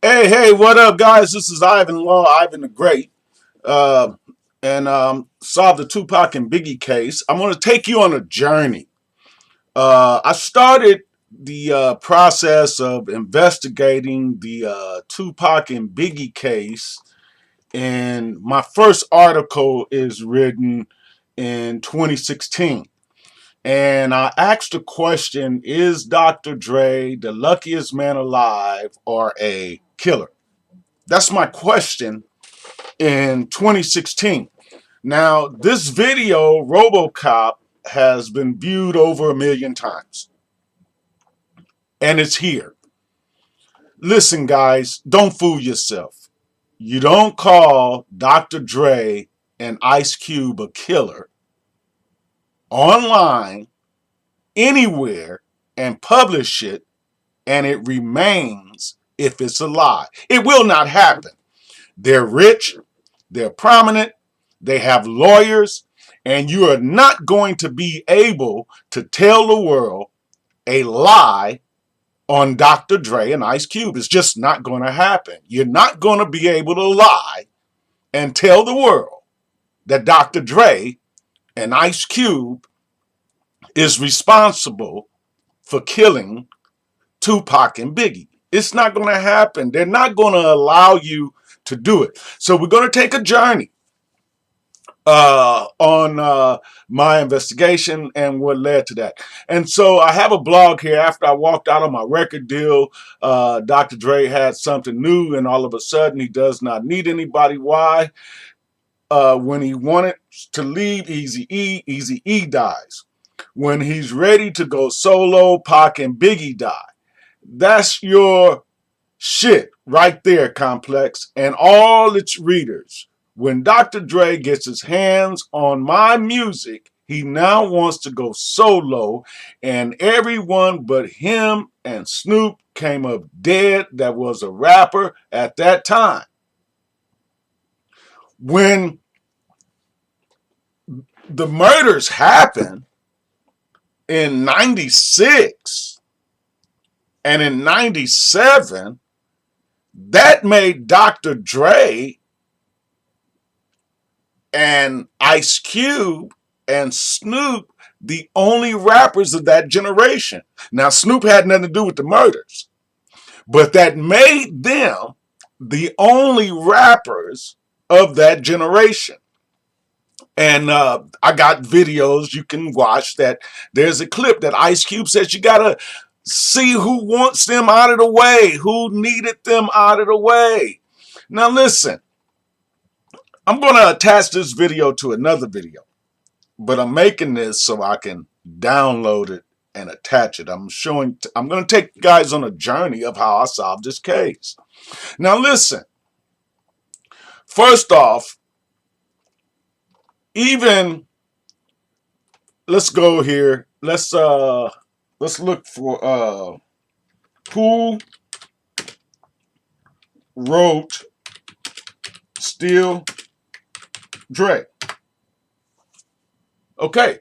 Hey, what up, guys? This is Ivan Law, Ivan the Great, uh, and solved the Tupac and Biggie case. I'm going to take you on a journey. I started the process of investigating the Tupac and Biggie case, and my first article is written in 2016. And I asked the question, is Dr. Dre the luckiest man alive or a killer? That's my question in 2016. Now, this video, RoboCop, has been viewed over 1,000,000 times. And it's here. Listen, guys, don't fool yourself. You don't call Dr. Dre and Ice Cube a killer online, anywhere, and publish it, and it remains if it's a lie. It will not happen. They're rich, they're prominent, they have lawyers, and you are not going to be able to tell the world a lie on Dr. Dre and Ice Cube. It's just not going to happen. You're not going to be able to lie and tell the world that Dr. Dre and Ice Cube is responsible for killing Tupac and Biggie. It's not going to happen. They're not going to allow you to do it. So we're going to take a journey on my investigation and what led to that. And so I have a blog here. After I walked out of my record deal, Dr. Dre had something new, and all of a sudden he does not need anybody. Why? When he wanted to leave Eazy-E dies. When he's ready to go solo, Pac and Biggie die. That's your shit right there, Complex, and all its readers. When Dr. Dre gets his hands on my music, he now wants to go solo, and everyone but him and Snoop came up dead that was a rapper at that time. When the murders happened in 96 and in 97, that made Dr. Dre and Ice Cube and Snoop the only rappers of that generation. Now, Snoop had nothing to do with the murders, but that made them the only rappers of that generation. And I got videos you can watch that. There's a clip that Ice Cube says you gotta see who wants them out of the way, who needed them out of the way. Now listen, I'm going to attach this video to another video, but I'm making this so I can download it and attach it. I'm going to take you guys on a journey of how I solved this case. Now listen, first off, let's go here. Let's look for who wrote Still Dre. Okay.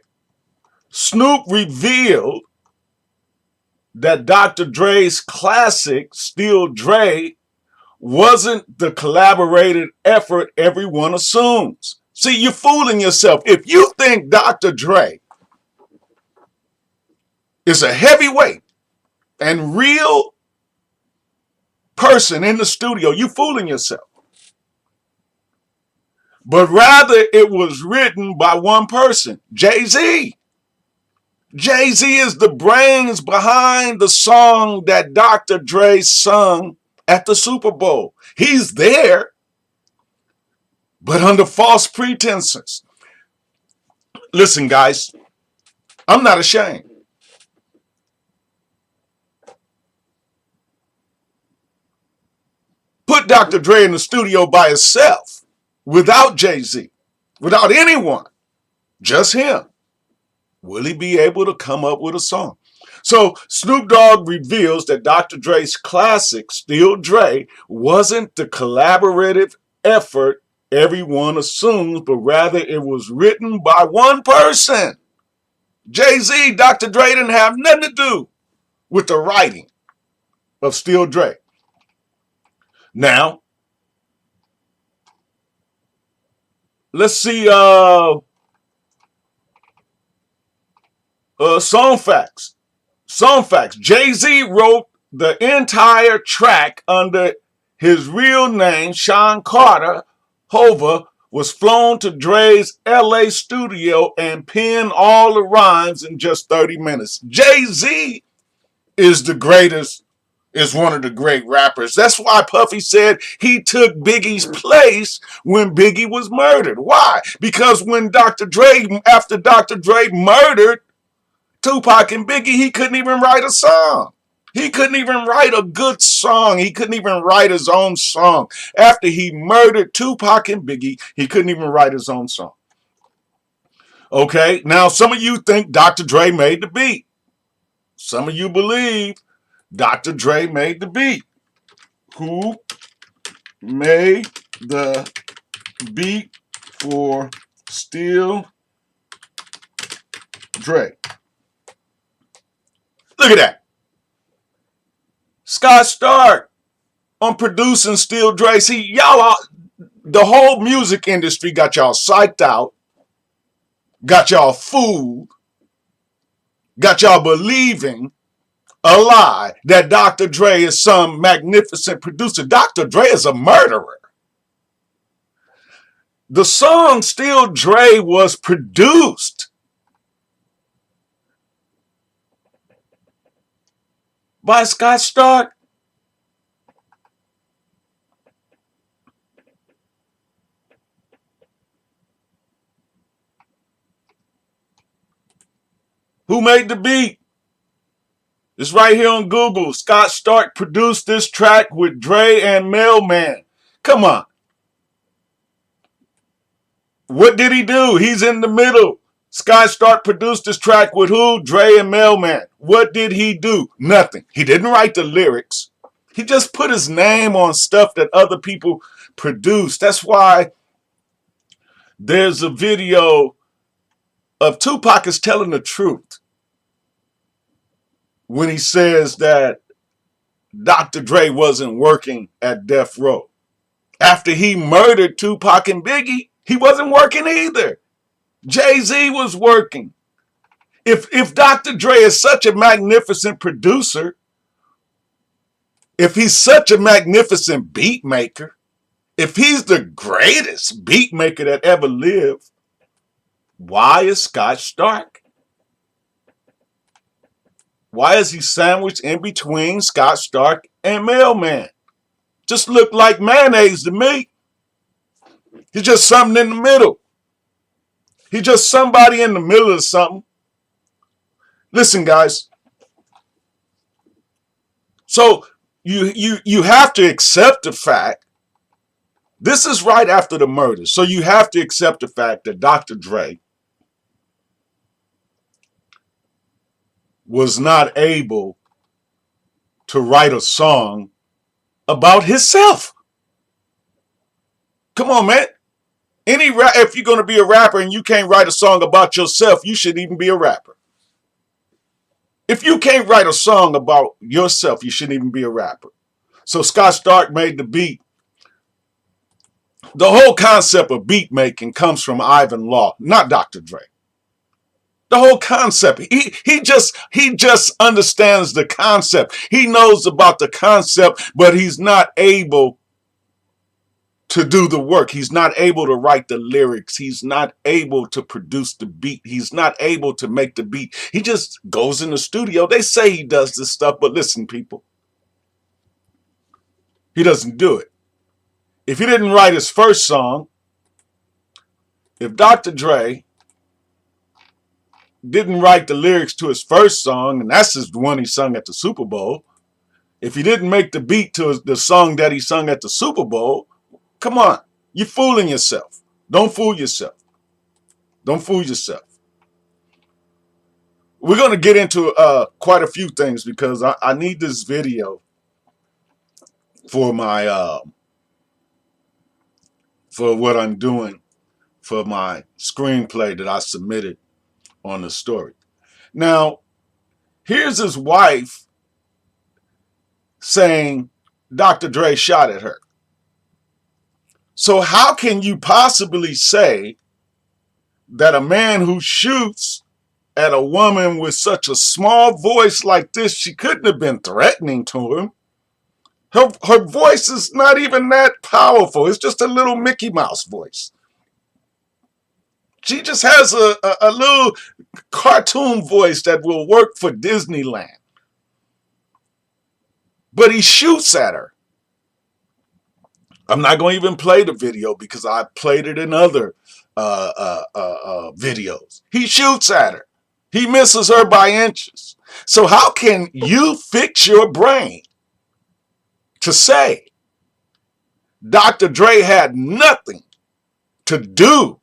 Snoop revealed that Dr. Dre's classic Still Dre wasn't the collaborated effort everyone assumes. See, you're fooling yourself. If you think Dr. Dre is a heavyweight and real person in the studio, you're fooling yourself. But rather, it was written by one person, Jay-Z. Jay-Z is the brains behind the song that Dr. Dre sung at the Super Bowl. He's there, but under false pretenses. Listen, guys, I'm not ashamed. Put Dr. Dre in the studio by himself, without Jay-Z, without anyone, just him. Will he be able to come up with a song? So Snoop Dogg reveals that Dr. Dre's classic, Still Dre, wasn't the collaborative effort everyone assumes, but rather it was written by one person. Jay-Z. Dr. Dre didn't have nothing to do with the writing of Still Dre. Now, let's see song facts. Song facts. Jay-Z wrote the entire track under his real name. Sean Carter Hoover was flown to Dre's LA studio and penned all the rhymes in just 30 minutes. Jay-Z is the greatest, is one of the great rappers. That's why Puffy said he took Biggie's place when Biggie was murdered. Why? Because when after Dr. Dre murdered Tupac and Biggie, he couldn't even write a song. He couldn't even write a good song. He couldn't even write his own song. After he murdered Tupac and Biggie, he couldn't even write his own song. Okay, now some of you think Dr. Dre made the beat. Some of you believe Dr. Dre made the beat. Who made the beat for Still Dre? Look at that. Scott Stark on producing Still Dre. See, y'all, the whole music industry got y'all psyched out, got y'all fooled, got y'all believing a lie that Dr. Dre is some magnificent producer. Dr. Dre is a murderer. The song Still Dre was produced by Scott Stark. Who made the beat? It's right here on Google. Scott Stark produced this track with Dre and Mailman. Come on. What did he do? He's in the middle. Scott Stark produced this track with who? Dre and Mailman. What did he do? Nothing. He didn't write the lyrics. He just put his name on stuff that other people produced. That's why there's a video of Tupac is telling the truth when he says that Dr. Dre wasn't working at Death Row. After he murdered Tupac and Biggie, he wasn't working either. Jay-Z was working. If Dr. Dre is such a magnificent producer, if he's such a magnificent beat maker, if he's the greatest beat maker that ever lived, why is Scott Stark? Why is he sandwiched in between Scott Stark and Mailman? Just look like mayonnaise to me. He's just something in the middle. He's just somebody in the middle of something. Listen, guys. So you have to accept the fact. This is right after the murder. So you have to accept the fact that Dr. Dre was not able to write a song about himself. Come on, man. If you're going to be a rapper and you can't write a song about yourself, you shouldn't even be a rapper. If you can't write a song about yourself, you shouldn't even be a rapper. So Scott Stark made the beat. The whole concept of beat making comes from Ivan Law, not Dr. Dre. The whole concept. He just understands the concept. He knows about the concept, but he's not able to do the work. He's not able to write the lyrics. He's not able to produce the beat. He's not able to make the beat. He just goes in the studio. They say he does this stuff, but listen, people. He doesn't do it. If he didn't write his first song, if Dr. Dre didn't write the lyrics to his first song, and that's the one he sung at the Super Bowl, if he didn't make the beat to the song that he sung at the Super Bowl, come on, you're fooling yourself. Don't fool yourself. Don't fool yourself. We're going to get into quite a few things because I need this video for my for what I'm doing for my screenplay that I submitted on the story. Now, here's his wife saying Dr. Dre shot at her. So how can you possibly say that a man who shoots at a woman with such a small voice like this, she couldn't have been threatening to him? Her voice is not even that powerful. It's just a little Mickey Mouse voice. She just has a little cartoon voice that will work for Disneyland. But he shoots at her. I'm not going to even play the video because I played it in other videos. He shoots at her. He misses her by inches. So how can you fix your brain to say Dr. Dre had nothing to do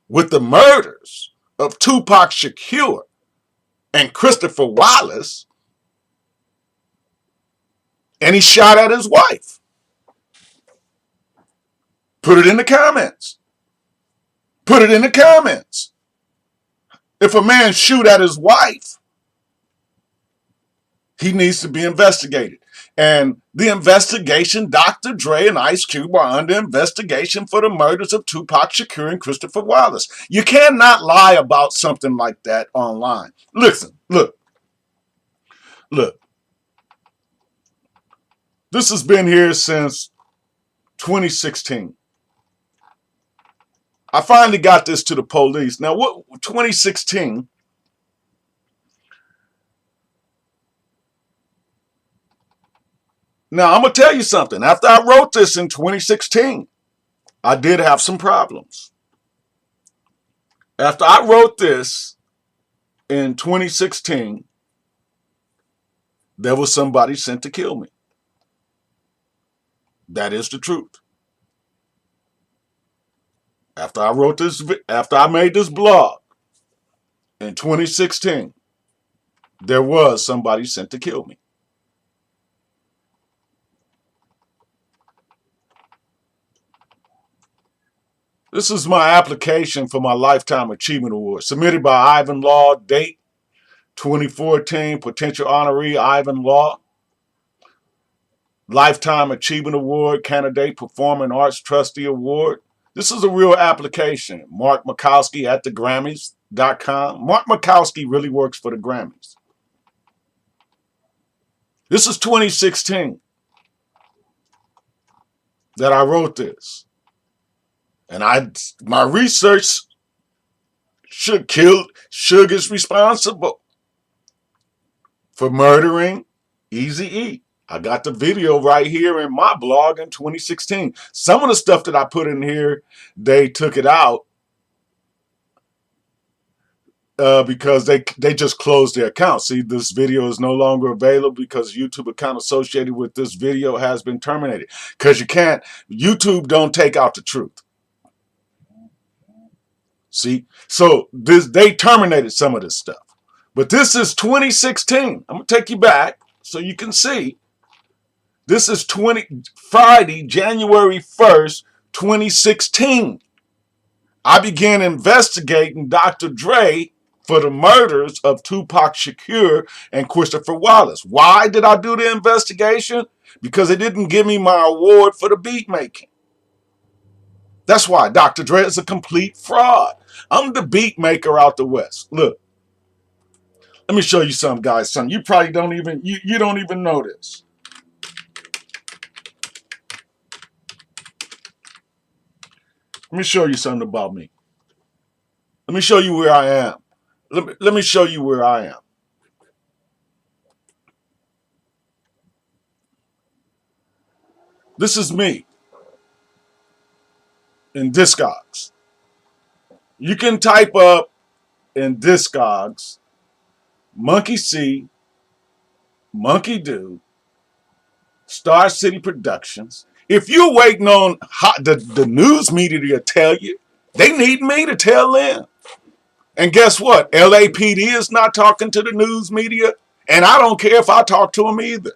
with the murders of Tupac Shakur and Christopher Wallace, and he shot at his wife? Put it in the comments. Put it in the comments. If a man shoot at his wife, he needs to be investigated. And the investigation, Dr. Dre and Ice Cube are under investigation for the murders of Tupac Shakur and Christopher Wallace. You cannot lie about something like that online. Listen, look. This has been here since 2016. I finally got this to the police. Now, what 2016? Now, I'm going to tell you something. After I wrote this in 2016, I did have some problems. After I wrote this in 2016, there was somebody sent to kill me. That is the truth. After I made this blog in 2016, there was somebody sent to kill me. This is my application for my Lifetime Achievement Award, submitted by Ivan Law, date 2014, potential honoree Ivan Law. Lifetime Achievement Award candidate, Performing Arts Trustee Award. This is a real application. Mark Mikowski at the Grammys.com. Mark Mikowski really works for the Grammys. This is 2016 that I wrote this. And my research Suge is responsible for murdering Eazy-E. I got the video right here in my blog in 2016. Some of the stuff that I put in here, they took it out because they just closed their account. See, this video is no longer available because YouTube account associated with this video has been terminated. Because YouTube don't take out the truth. See, so they terminated some of this stuff. But this is 2016. I'm going to take you back so you can see. This is Friday, January 1st, 2016. I began investigating Dr. Dre for the murders of Tupac Shakur and Christopher Wallace. Why did I do the investigation? Because it didn't give me my award for the beat making. That's why Dr. Dre is a complete fraud. I'm the beat maker out the West. Look, let me show you something, guys. Something you probably don't even, you don't even know this. Let me show you something about me. Let me show you where I am. Let me show you where I am. This is me in Discogs. You can type up in Discogs Monkey C, Monkey Do, Star City Productions. If you're waiting on the news media to tell you, they need me to tell them. And guess what? LAPD is not talking to the news media, and I don't care if I talk to them either.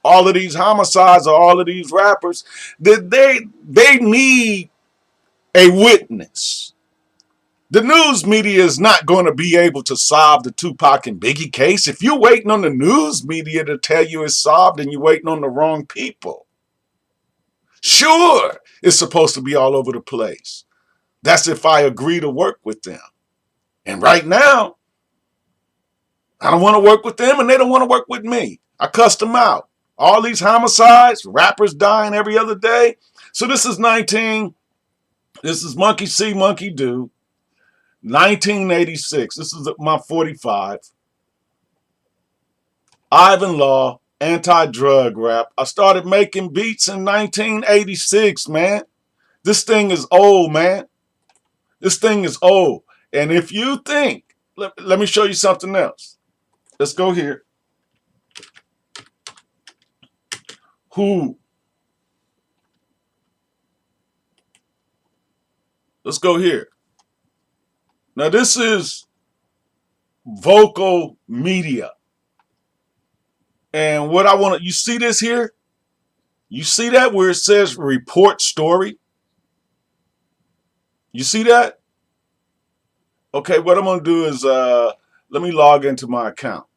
All of these homicides or all of these rappers, they need a witness. The news media is not going to be able to solve the Tupac and Biggie case. If you're waiting on the news media to tell you it's solved, then you're waiting on the wrong people. Sure, it's supposed to be all over the place. That's if I agree to work with them. And right now, I don't want to work with them and they don't want to work with me. I cussed them out. All these homicides, rappers dying every other day. So this is Monkey See, Monkey Do, 1986. This is my 45. Ivan Law, anti-drug rap. I started making beats in 1986, man. This thing is old, man. This thing is old. And if you think, let me show you something else. Let's go here. Let's go here. Now this is vocal media. And what I want to, you see this here? You see that where it says report story? You see that? Okay, what I'm going to do is, let me log into my account.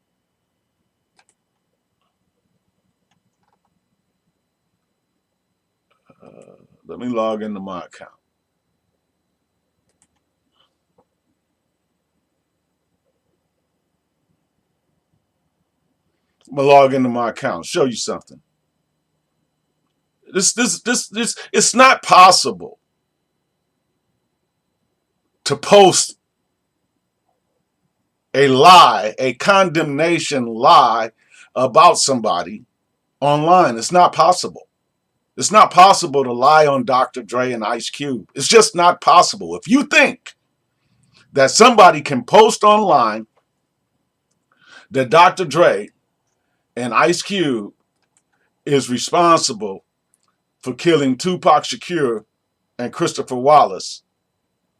Let me log into my account. I'm going to log into my account, show you something. It's not possible to post a lie, a condemnation lie about somebody online. It's not possible. It's not possible to lie on Dr. Dre and Ice Cube. It's just not possible. If you think that somebody can post online that Dr. Dre and Ice Cube is responsible for killing Tupac Shakur and Christopher Wallace,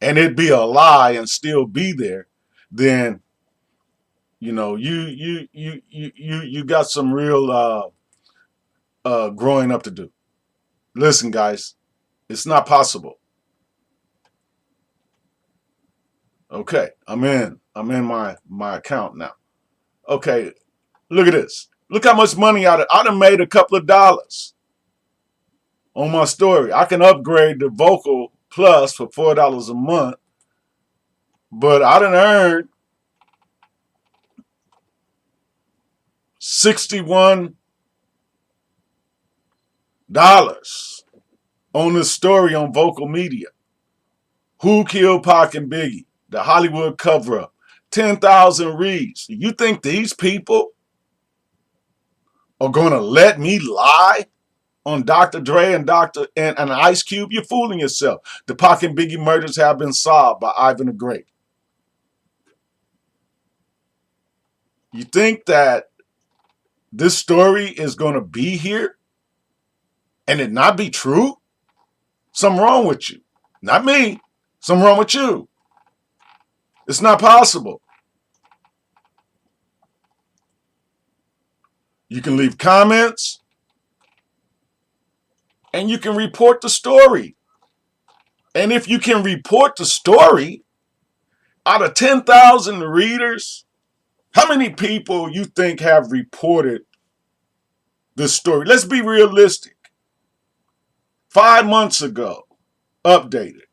and it'd be a lie and still be there, then you know you got some real growing up to do. Listen, guys, it's not possible. Okay, I'm in my account now. Okay, look at this. Look how much money I done made a couple of dollars on my story. I can upgrade the Vocal Plus for $4 a month, but I done earned $61 on this story on Vocal Media. Who Killed Pac and Biggie? The Hollywood cover-up. 10,000 reads. You think these people are going to let me lie on Dr. Dre and and Ice Cube? You're fooling yourself. The Pac and Biggie murders have been solved by Ivan the Great. You think that this story is going to be here and it not be true? Something wrong with you. Not me. Something wrong with you. It's not possible. You can leave comments and you can report the story. And if you can report the story, out of 10,000 readers, how many people you think have reported this story? Let's be realistic. 5 months ago, updated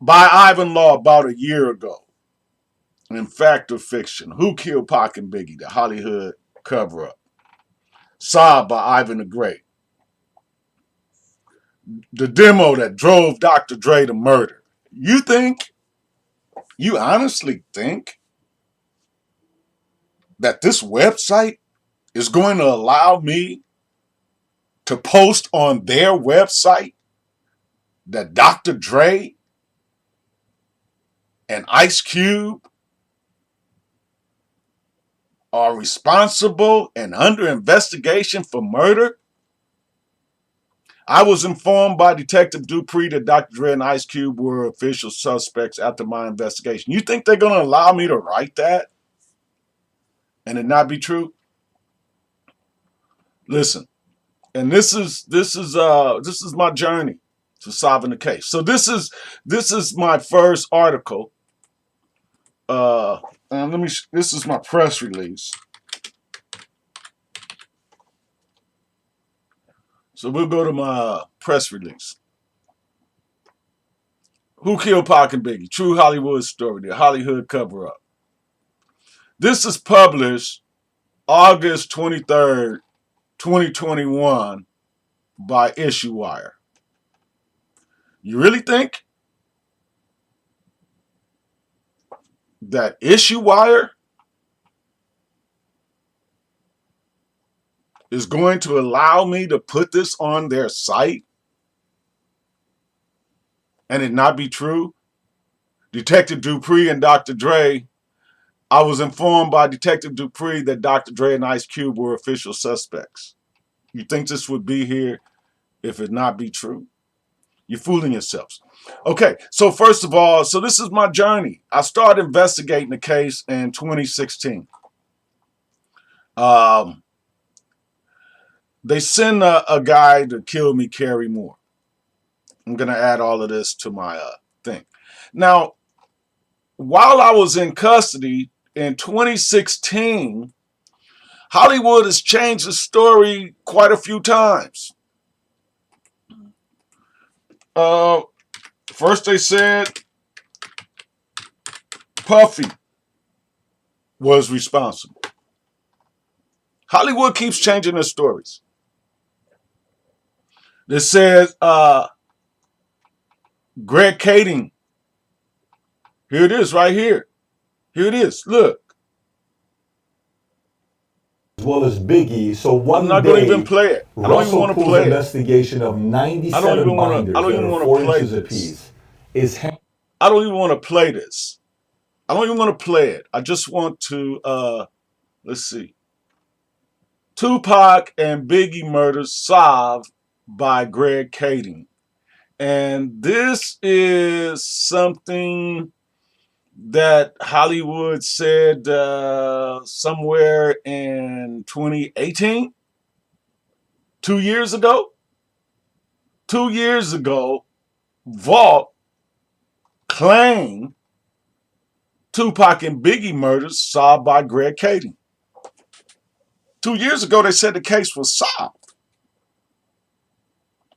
by Ivan Law about a year ago. In fact or fiction, Who Killed Pac and Biggie? The Hollywood cover-up. Solved by Ivan the Great. The demo that drove Dr. Dre to murder. You honestly think that this website is going to allow me to post on their website that Dr. Dre and Ice Cube are responsible and under investigation for murder? I was informed by Detective Dupree that Dr. Dre and Ice Cube were official suspects after my investigation. You think they're going to allow me to write that and it not be true? Listen, and this is my journey to solving the case. So this is my first article. And this is my press release. So we'll go to my press release. Who Killed Pac and Biggie? True Hollywood Story, the Hollywood cover-up. This is published August 23rd, 2021 by IssueWire. You really think that IssueWire is going to allow me to put this on their site and it not be true? Detective Dupree and Dr. Dre, I was informed by Detective Dupree that Dr. Dre and Ice Cube were official suspects. You think this would be here if it not be true? You're fooling yourselves. Okay, so first of all, so this is my journey. I started investigating the case in 2016. They send a guy to kill me, Kerry Moore. I'm going to add all of this to my thing. Now, while I was in custody in 2016, Hollywood has changed the story quite a few times. First they said Puffy was responsible. Hollywood keeps changing their stories. They said Greg Kading. Here it is right here. Here it is. Look. As well as Biggie. So one I'm not day, going to even play it. I don't even want to play it. Investigation of 97 binders. I don't even want to play this. I don't even want to play this. I don't even want to play it. I just want to, let's see. Tupac and Biggie murders solved by Greg Kading. And this is something that Hollywood said somewhere in 2018, 2 years ago. 2 years ago, Vault claimed Tupac and Biggie murders solved by Greg Kading. 2 years ago, they said the case was solved.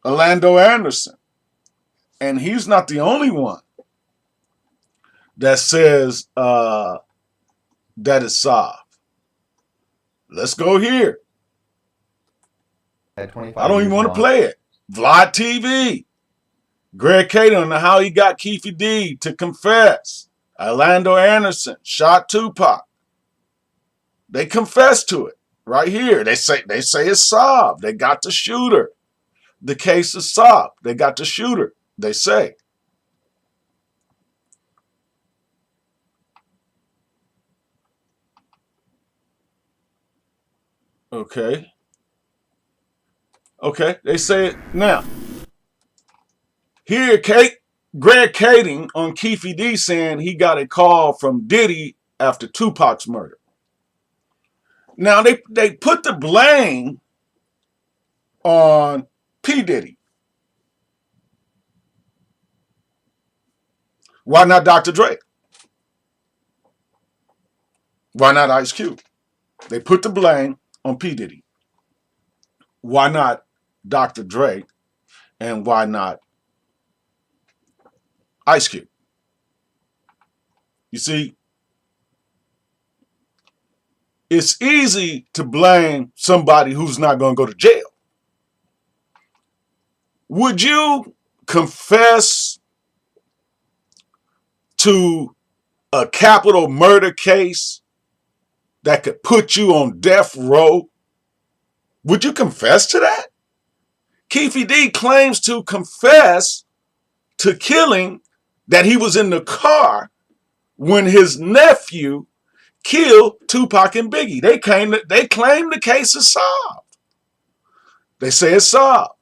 Orlando Anderson. And he's not the only one that says that it's solved. Let's go here. I don't even want to play it. Vlad TV. Greg Kading on how he got Keefe D to confess. Orlando Anderson shot Tupac. They confessed to it right here. They say it's solved. They got the shooter. The case is solved. They got the shooter. They say. Okay. Okay, they say it now. Here, Greg Kading on Keefe D saying he got a call from Diddy after Tupac's murder. Now, they put the blame on P. Diddy. Why not Dr. Dre? Why not Ice Cube? They put the blame on P. Diddy. Why not Dr. Dre? And why not Ice Cube? You see, it's easy to blame somebody who's not going to go to jail. Would you confess to a capital murder case that could put you on death row? Would you confess to that? Keefe D claims to confess to killing, that he was in the car when his nephew killed Tupac and Biggie. They claim the case is solved. They say it's solved.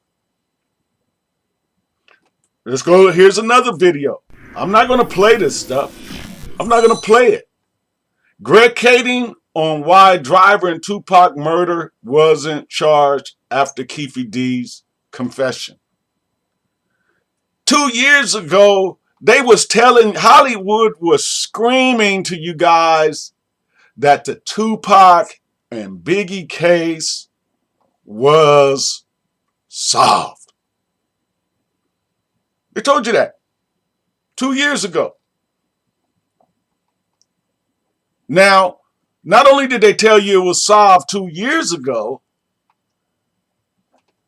Let's go. Here's another video. I'm not going to play this stuff. I'm not going to play it. Greg Kading on why driver in Tupac murder wasn't charged after Keefe D's confession. 2 years ago, they was telling, Hollywood was screaming to you guys that the Tupac and Biggie case was solved. They told you that 2 years ago. Now, not only did they tell you it was solved 2 years ago,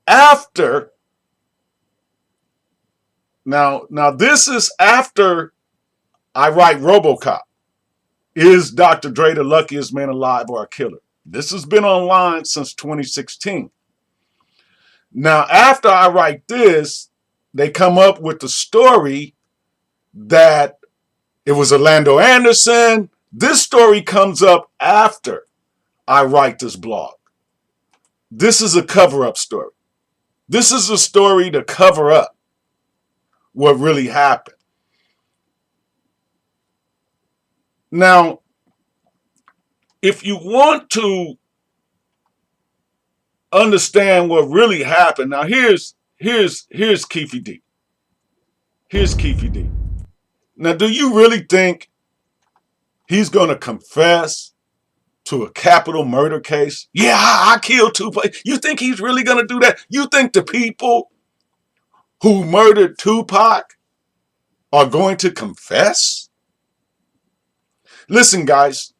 after, now this is after I write RoboCop. Is Dr. Dre the luckiest man alive or a killer? This has been online since 2016. Now, after I write this, they come up with the story that it was Orlando Anderson. This story comes up after I write this blog. This is a cover-up story. This is a story to cover up what really happened. Now, if you want to understand what really happened, now here's Keefy D. Here's Keefy D. Now, do you really think he's going to confess to a capital murder case? Yeah, I killed Tupac. You think he's really going to do that? You think the people who murdered Tupac are going to confess? Listen, guys,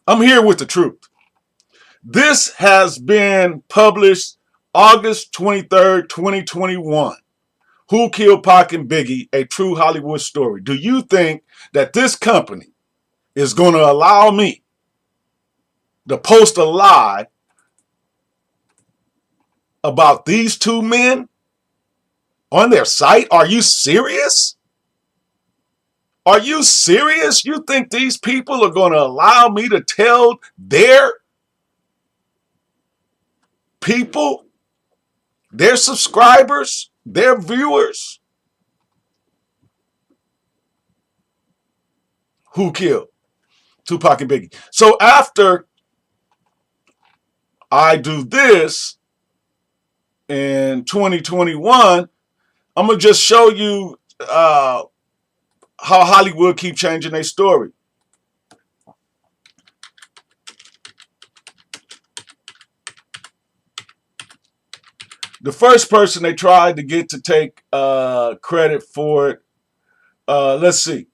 I'm here with the truth. This has been published August 23rd, 2021. Who Killed Pac and Biggie? A True Hollywood Story. Do you think that this company is going to allow me to post a lie about these two men on their site? Are you serious? Are you serious? You think these people are going to allow me to tell their people, their subscribers, their viewers, who killed Tupac and Biggie? So after I do this in 2021, I'm going to just show you how Hollywood keep changing their story. The first person they tried to get to take credit for it, let's see.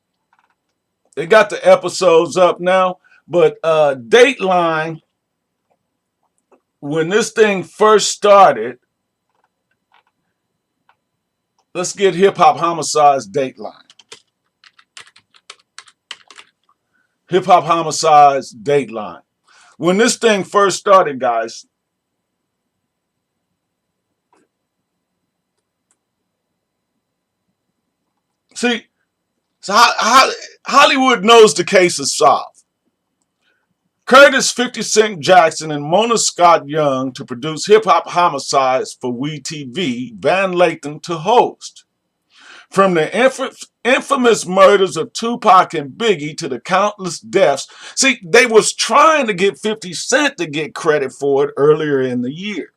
They got the episodes up now, but Dateline, when this thing first started, let's get Hip Hop Homicides Dateline. Hip Hop Homicides Dateline. When this thing first started, guys, see, so Hollywood knows the case is solved. Curtis 50 Cent Jackson and Mona Scott Young to produce Hip Hop Homicides for WeTV, Van Lathan to host. From the infamous murders of Tupac and Biggie to the countless deaths. See, they was trying to get 50 Cent to get credit for it earlier in the year.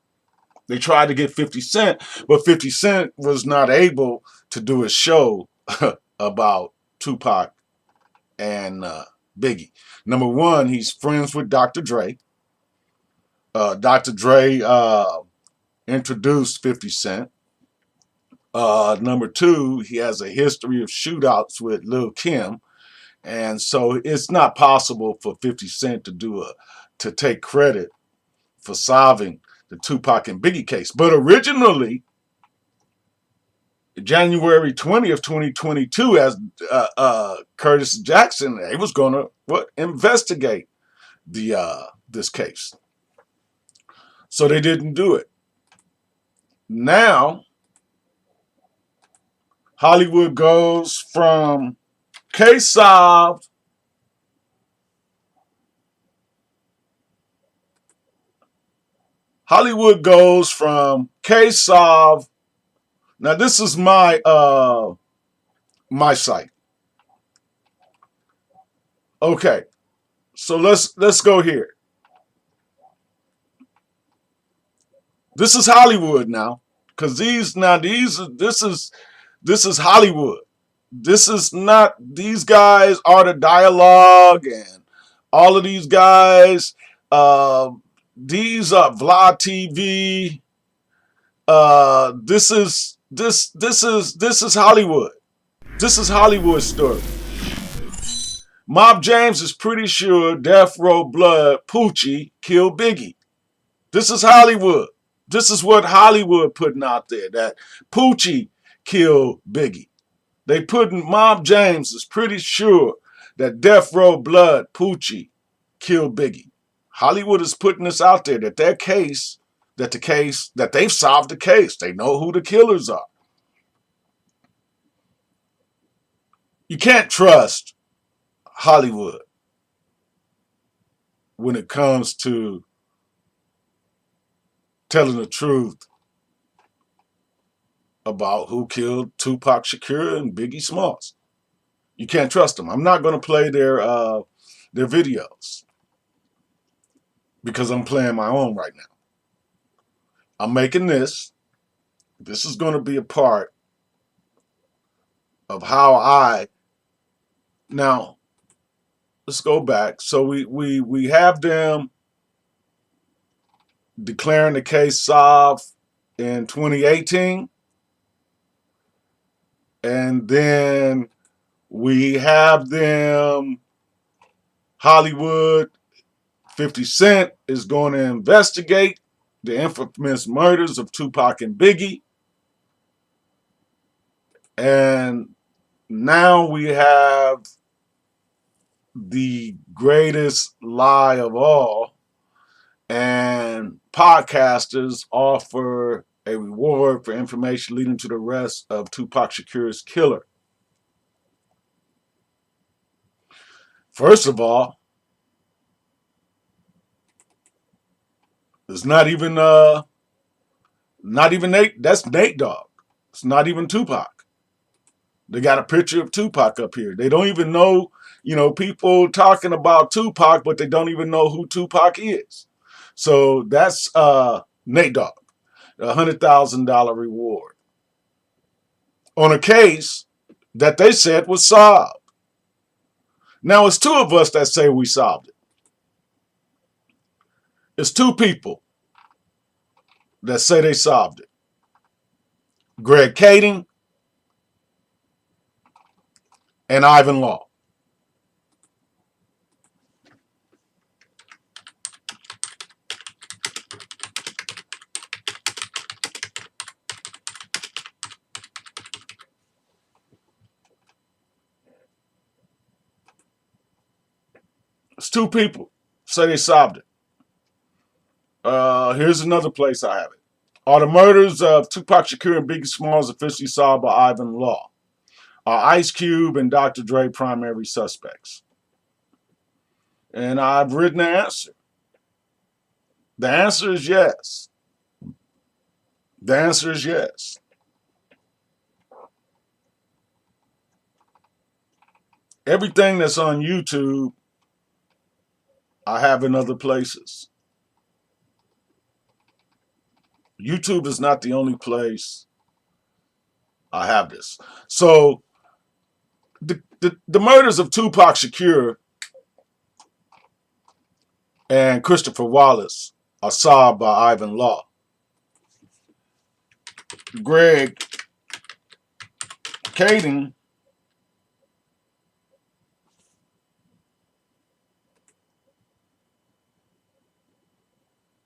They tried to get 50 Cent, but 50 Cent was not able to do a show about Tupac and Biggie. Number one, he's friends with Dr. Dre. Dr. Dre introduced 50 Cent. Number two, he has a history of shootouts with Lil' Kim. And so it's not possible for 50 Cent to take credit for solving the Tupac and Biggie case. But originally, January 20th, 2022, as Curtis Jackson, they was going to investigate this case. So they didn't do it. Now, Hollywood goes from case solved Hollywood goes from case solved. Now this is my my site. Okay, so let's go here. This is Hollywood now, because this is Hollywood. This is not, these guys are the dialogue and all of these guys. these Vlad TV. This is Hollywood. This is Hollywood story. Mob James is pretty sure Death Row Blood Poochie killed Biggie. This is Hollywood. This is what Hollywood putting out there, that Poochie killed Biggie. They putting, Mob James is pretty sure that Death Row Blood Poochie killed Biggie. Hollywood is putting this out there, that their case, that they've solved the case. They know who the killers are. You can't trust Hollywood when it comes to telling the truth about who killed Tupac Shakur and Biggie Smalls. You can't trust them. I'm not going to play their videos because I'm playing my own right now. I'm making this. This is going to be a part of how I. Now, let's go back. So we have them declaring the case solved in 2018. And then we have them, Hollywood, 50 Cent is going to investigate the infamous murders of Tupac and Biggie. And now we have the greatest lie of all, and podcasters offer a reward for information leading to the arrest of Tupac Shakur's killer. First of all, it's not even Nate. That's Nate Dogg. It's not even Tupac. They got a picture of Tupac up here. They don't even know, people talking about Tupac, but they don't even know who Tupac is. So that's Nate Dogg, a $100,000 reward on a case that they said was solved. Now, it's two of us that say we solved it. It's two people that say they solved it. Greg Kading and Ivan Law. It's two people say they solved it. Here's another place I have it. Are the murders of Tupac Shakur and Biggie Smalls officially solved by Ivan Law? Are Ice Cube and Dr. Dre primary suspects? And I've written the answer. The answer is yes. The answer is yes. Everything that's on YouTube, I have in other places. YouTube is not the only place I have this. So the murders of Tupac Shakur and Christopher Wallace are solved by Ivan Law. Greg Kading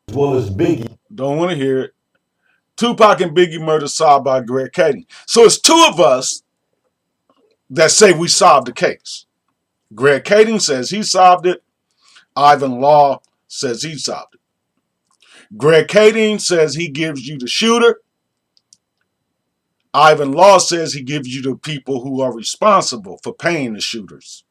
as well as Biggie. Don't want to hear it. Tupac and Biggie murder solved by Greg Kading. So it's two of us that say we solved the case. Greg Kading says he solved it. Ivan Law says he solved it. Greg Kading says he gives you the shooter. Ivan Law says he gives you the people who are responsible for paying the shooters.